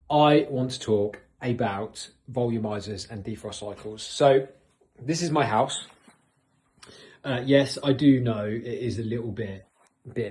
I want to talk about volumizers and defrost cycles. So this is my house. Yes, I do know it is a little bit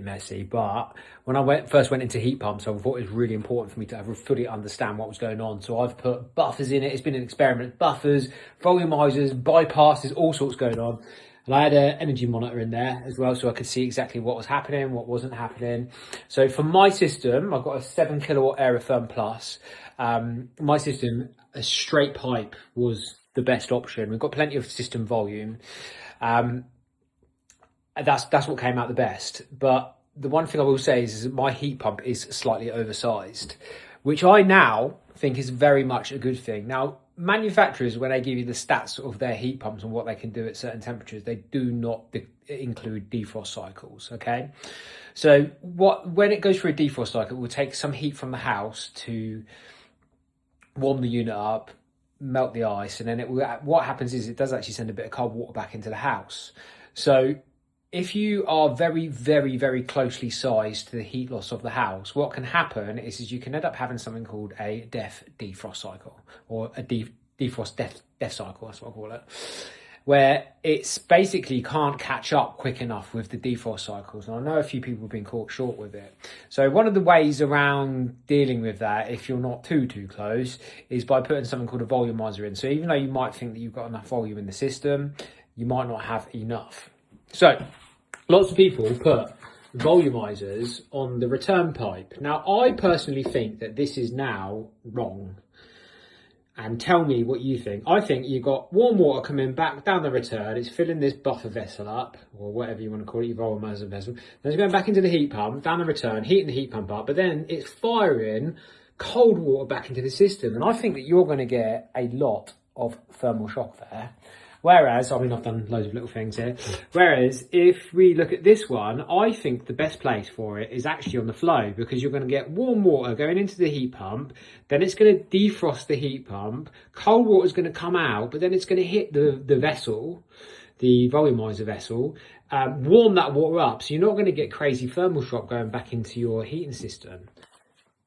messy, but when I first went into heat pumps, I thought it was really important for me to fully understand what was going on. So I've put buffers in it. It's been an experiment. Buffers, volumizers, bypasses, all sorts going on. And I had an energy monitor in there as well, so I could see exactly what was happening, what wasn't happening. So for my system, I've got a 7 kilowatt Aerotherm Plus. My system, a straight pipe was the best option. We've got plenty of system volume. That's what came out the best. But the one thing I will say is that my heat pump is slightly oversized, which I now think is very much a good thing. Now, manufacturers, when they give you the stats of their heat pumps and what they can do at certain temperatures, they do not include defrost cycles, okay? So when it goes through a defrost cycle, it will take some heat from the house to warm the unit up, melt the ice, and then what happens is it does actually send a bit of cold water back into the house. So if you are very, very, very closely sized to the heat loss of the house, what can happen is you can end up having something called a defrost cycle, or a defrost death cycle, that's what I call it, where it's basically can't catch up quick enough with the defrost cycles. And I know a few people have been caught short with it. So one of the ways around dealing with that, if you're not too close, is by putting something called a volumizer in. So even though you might think that you've got enough volume in the system, you might not have enough. So lots of people put volumizers on the return pipe. Now, I personally think that this is now wrong. And tell me what you think. I think you've got warm water coming back down the return. It's filling this buffer vessel up, or whatever you want to call it, your volumizer vessel. Then it's going back into the heat pump, down the return, heating the heat pump up. But then it's firing cold water back into the system. And I think that you're going to get a lot of thermal shock there. Whereas, I mean, I've done loads of little things here. Whereas, if we look at this one, I think the best place for it is actually on the flow, because you're going to get warm water going into the heat pump, then it's going to defrost the heat pump, cold water is going to come out, but then it's going to hit the vessel, the volumizer vessel, warm that water up, so you're not going to get crazy thermal shock going back into your heating system.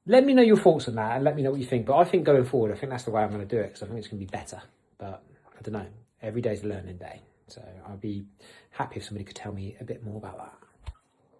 Let me know your thoughts on that, and let me know what you think. But I think going forward, I think that's the way I'm going to do it, because I think it's going to be better. But I don't know. Every day's a learning day. So I'd be happy if somebody could tell me a bit more about that.